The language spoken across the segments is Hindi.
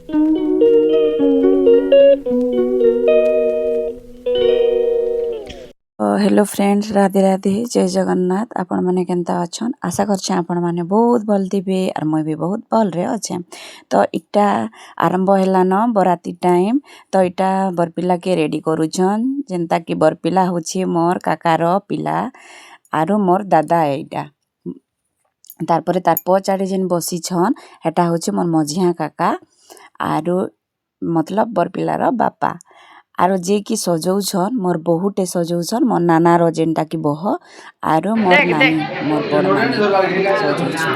हेलो फ्रेंड्स, राधे राधे, जय जगन्नाथ। आपण मैंने केनता अच्छन? आशा करछे आपण मैंने बहुत भल थिबे और मुई भी बहुत भल रे अच्छे। तो इटा आरंभ हैला न बराती टाइम। तो इटा बरपिला के रेडी करूछन, जेनता कि बरपिला होछे मोर काकार पिला आरो मोर दादा। एटा तारपरे तार पछाड़ी जेन बसी छन हेटा होछे मोर मझिया काका आरो मतलब बरपिलार बापा। आरो जे कि सजौछन मोर बहुटे सजौछन मोर नानार जेनटा कि बह आरो मोर नानी मोर बड़ नानी सजौछन।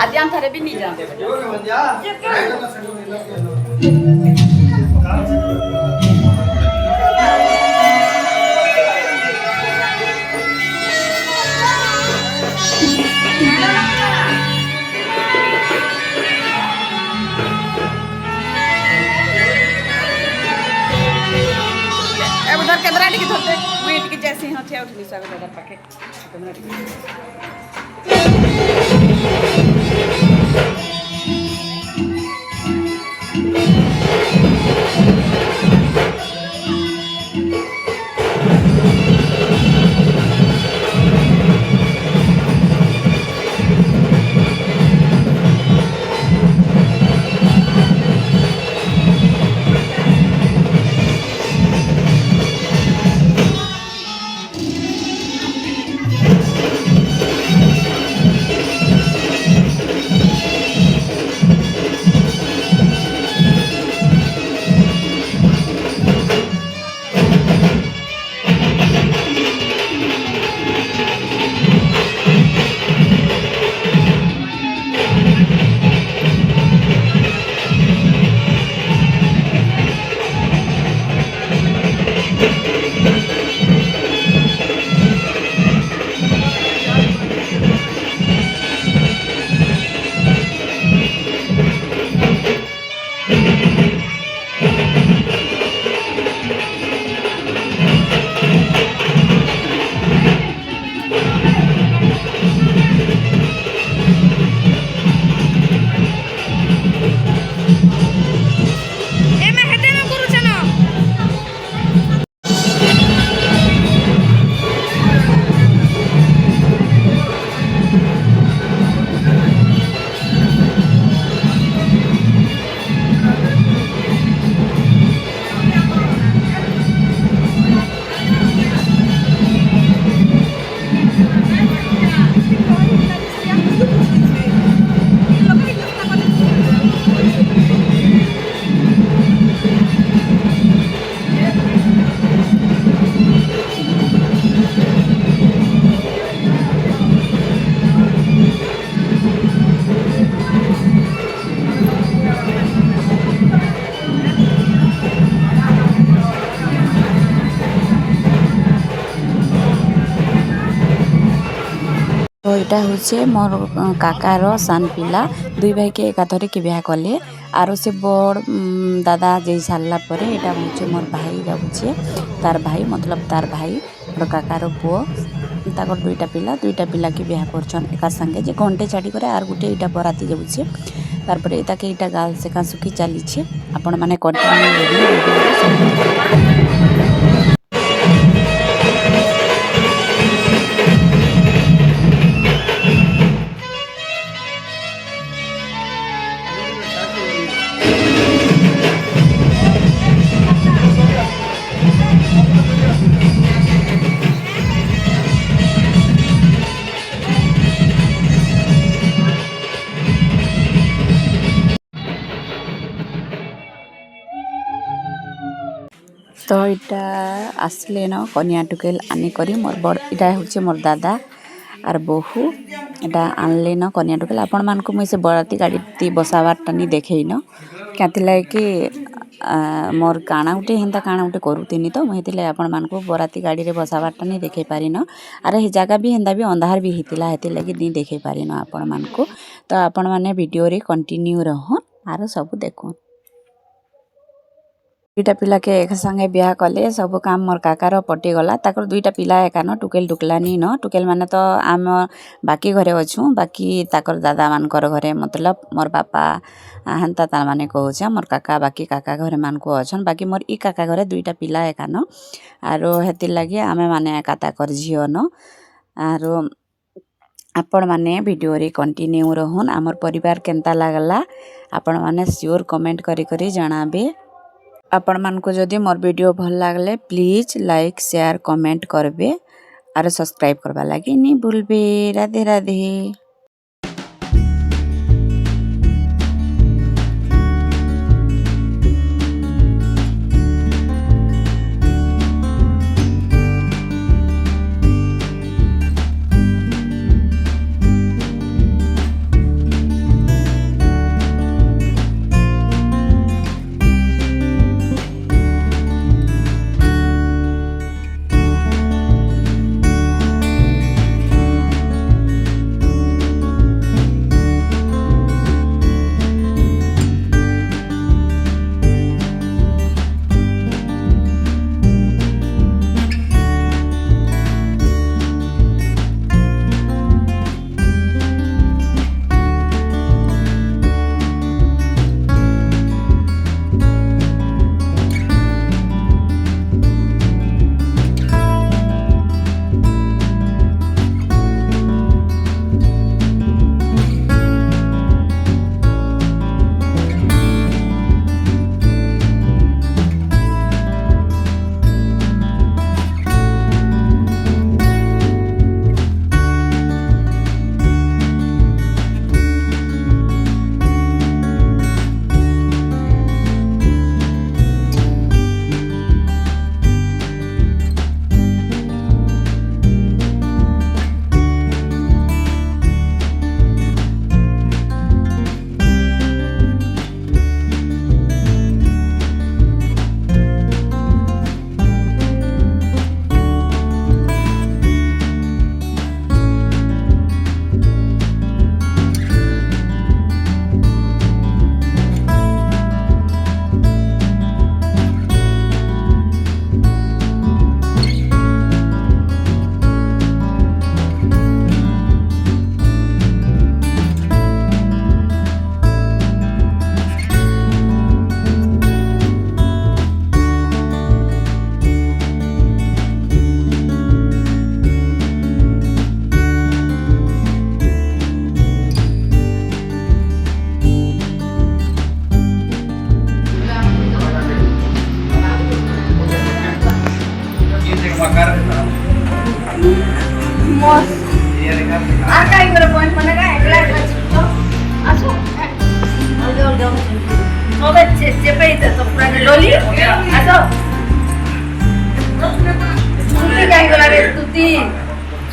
आद्यान थारे भी नहीं जानते उधर कैमरा टिके थोड़े वेट के जैसे हां थे उठनी सब दादा पाके कैमरा टिके तो यहाँ हूँ मोर काकार सान पिला दुई भाई के एकाथरे के ब्याह कले आरो से बड़ दादा जा सारा पर यहाँ हूँ मोर भाई जाऊे तार भाई मतलब तार भाई मोर काकार पुओ ताकर दुईटा पिला के ब्याह कर एका संगे जे घंटे छाड़ी करे आर गुटे यहाँ बराती जाऊे तार पर यहाँ गाल सेका सुखी चली आपण मैंने तो यहाँ आसले न कनिया टुकेल आनिकरी मोर बड़ यहाँ हूँ मोर दादा आर बहु यहाँ आनले न कनिया टुकेल आपण मान को मुझे से बराती गाड़ी बसावारटा नहीं देखे न क्या कि मोर काना गुटे हेन्ता काना गुटे करूनी तो मुझे आपण मान को बराती गाड़ी रे बसावारटा नहीं देखे पारिन आर हे जगह भी हेन्ता भी अंधार भी होता है लगी नहीं देखे पारिन आपण मान को तो आपण मैंने वीडियो रे कंटिन्यू रहन आर सब देखुन दुईटा पिला के एक संगे ब्याह कले सब काम मोर काकार पटिगला ताकर दुईटा पिला एका न टुकेल टुकलानी न टुकेल माने तो आम बाकी घरे अच्छू बाकी ताकर दादा मानकर घरे मतलब मोर बापा हेन्ता तार माने कहूँ मोर काका बाकी काका घरे मान को अच्छन बाकी मोर ई काका घरे दुईटा पिला एका न आरो हेतिर लगे आमे माने एका ताकर झियो न आरो आपण माने वीडियो रे कंटिन्यू रहन आमर परिवार केनता लागला आपण माने श्योर कमेंट करी करी जणाबे आपण मान को जदि मोर वीडियो भल लागले प्लीज लाइक शेयर कमेंट करबे और सब्सक्राइब करबा लगी नहीं भूलबे। राधे राधे।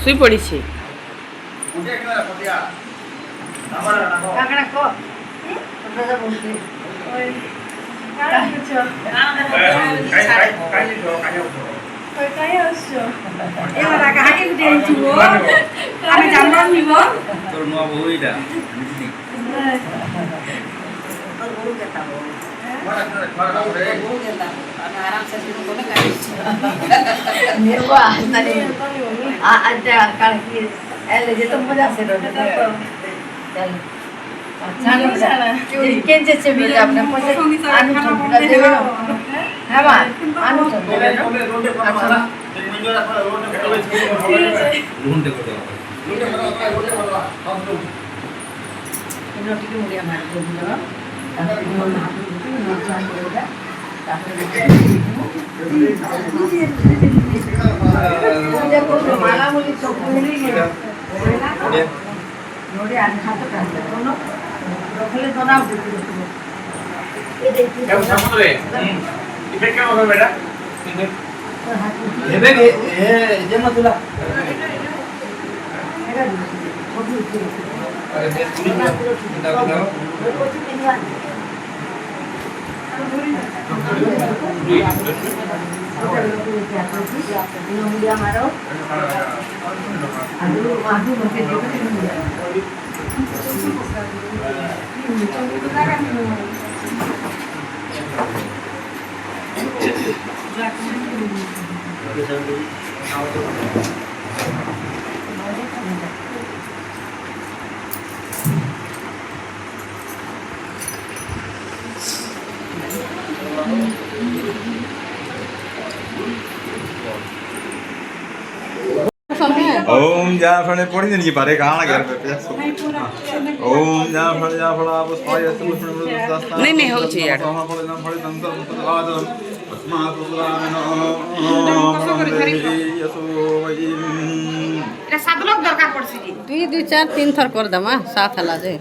শুই পড়িছে এবারে কাকে উঠে দিব আমি জানলাম নিব তোর নুয়া বউ এইটা आराम से बोले गाड़ी निर्वा तरी आजा काल की एले जे तो मजा से रहे चल अच्छा क्यों केंजे से भी आपने पसे आनु छंडा देवे ना है बा आनु छंडा देवे ना अच्छा রুনতে করতে रोटी के मुड़िया मार दो ना माला मुली सब पूरी ನೋಡಿ ಅಲ್ಲಿ ಹಾಕುತ್ತಾರೆ ಅವನು ರೊಕ್ಕಲೆ ದೊನ কেমন সামনে ইফেক্ট কেমন হবে বেটা এবে এ যেন তুলা আরে দে তুলি চিন্তা করো dia maro aduh madu mungkin juga ओम जा फणे पढ़ी नहीं पारे कहां लगे ओम जा फणे जा फला पुष्पाय नहीं नहीं हो छी यार এটা সাত লোক দরকার পড়ছে কি 2 2 4 3 থর কর দমা সাত হলা যে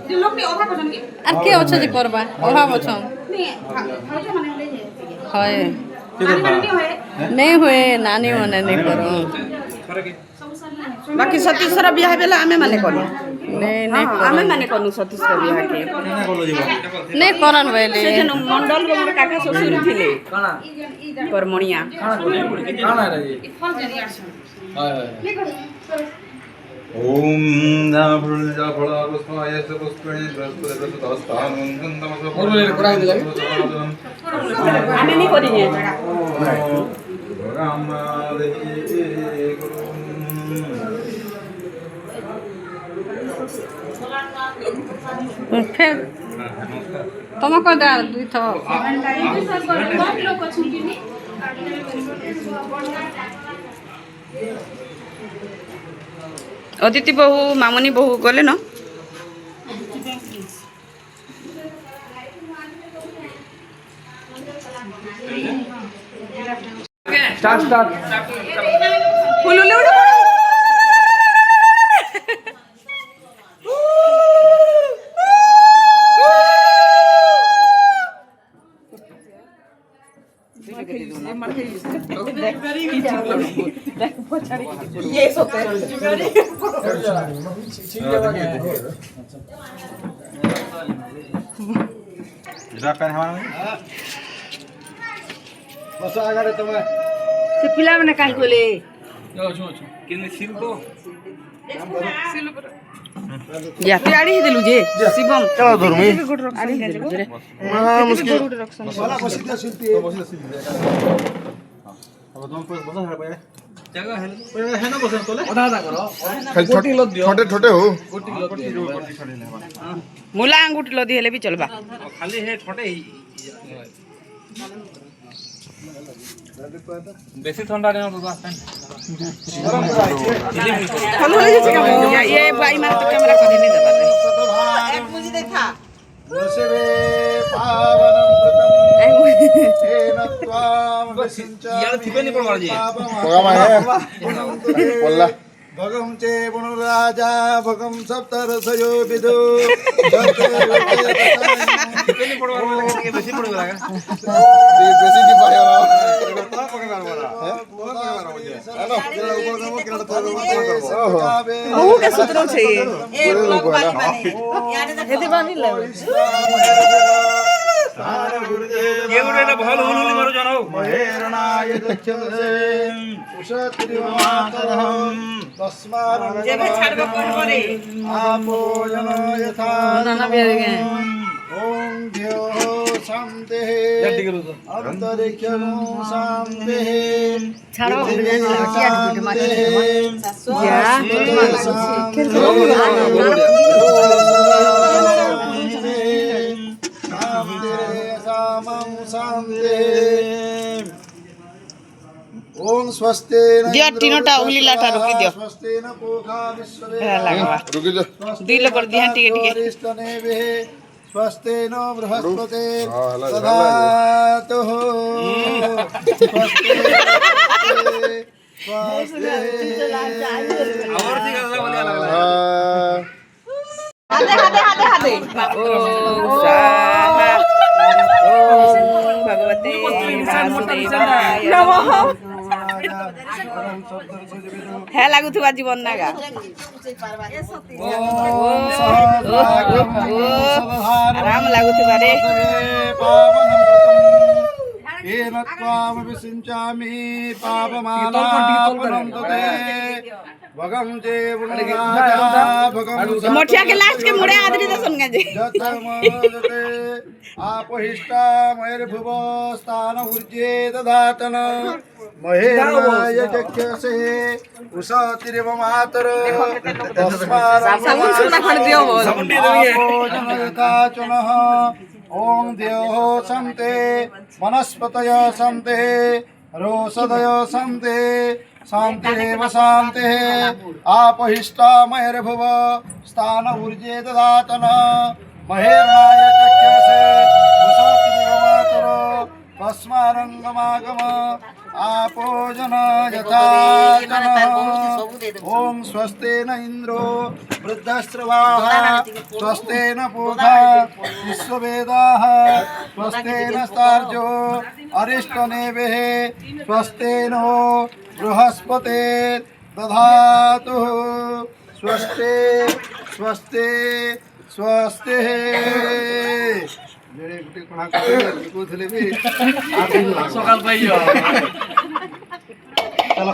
যে লোক নি অভাব হজন কি আর কে আছে যে করবা অভাব আছে নি ভাউজ মানে হলে যে হয় নানি মানে হয় नहीं हुए नानी मने नहीं करो बाकी सतीश्वर बियाह बेला आमे माने करू नहीं आमे माने करू सतीश्वर बियाह के नहीं करन बेले से जन मंडल रो मोर काका ससुर थिले काना परमणिया কানা রে फल जरी आछन ओम जा फणे जा फला पुष्पाय पुष्पणे दस्तानं गंधमस आमे नहीं करी ने राम रे गुरु फिर तुमको दार दुई थो अदिति बहु मामनी बहु गले न স্টার্ট স্টার্ট फूल ले उड़ जाकर हमारा বসা আগারে তোমার से पिला मैंने काहे कोले কিনে সিল তো या तू आड़ी ही देलु जे शिवम चलो धर्मी आड़ी ही देलु रे हां मुश्किल বলা বসি দিয়া শিল্পী तो बस सिल अब तुम को बस है पहले জায়গা হেলে है ना बस तोले ওটা দা করো छोटे छोटे छोटे हो কোটি লোক দিও मुला अंगूठी लदी हेले भी चलबा খালি হে ছোটে বেশি ঠান্ডা দিন তো আসেন फल हो जे का ये भाई मार तो कैमरा को नहीं देबा एक मुझे देखा वसवे पावनं कृतं हेन त्वां विसिञ्च यार थिबे नहीं पड़वा जी प्रोग्राम है बोला भगं चे पुनराजा भगं सप्तरसयो विदु थिबे नहीं पड़वा के बेसी पड़वा लगा बेसी की पाया बहु के सूत्र छे ये लोग बानी याद हेते बानी ले ये गुटे ना भल हुलुली मारो जानो महेरणाय दक्षसे उषत्रिमातरहं तस्मात् जेबे छाड़बो कहबो रे आपो जन यथा नाना बिहार गए ओम ध्यो शांतिः अंतरिक्षं शांतिः छाड़ो ओम स्वस्ति दियो तीनोटा उंगली लाटा रुकी दियो स्वस्ति न पोखा विश्ववे लगवा रुक जा दिल कर दिया टिके टिके वरिष्ठनेभिः स्वस्ति नो बृहस्पते दधातु स्वस्ति स्वस्ति और ठीक है बोलिया लगला हाथे हाथे हाथे हाथे ओम स्वाहा ओम भगवते वासुदेवाय नमः है लागू थुआ जीवन नागा आराम लागू थुआ रे येन त्वामपि सिञ्चामि पापमानापनं तते भगं चे पुनराजा भगं मोठिया के लास्ट के मुड़े आदरी तो सुन गए जी जतमजते आपहिष्टा मयर्भुव स्थान ऊर्जे दधातन महेरणाय चक्षसे उषतिरिव मातर साबुन सुना खड़ दियो बोल जनयता चुनः ओम देवः सन्ते वनस्पतय सन्ते रोषधय सन्ते शान्तिरेव शान्तिः आपहिष्टा मयर्भुव स्थान ऊर्जे दधातन महेरणाय चक्षसे उषतिरिव मातर तस्मारङ्गमागम आपो जन यथा जनः ओम स्वस्ति न इंद्रो वृद्धश्रवाः स्वस्ति न पूषा विश्ववेदाः स्वस्ति न स्तार्जो अरिष्टनेभिः स्वस्ति नो बृहस्पते दधातु स्वस्ति स्वस्ति स्वस्ति सकाल पाइयो चलो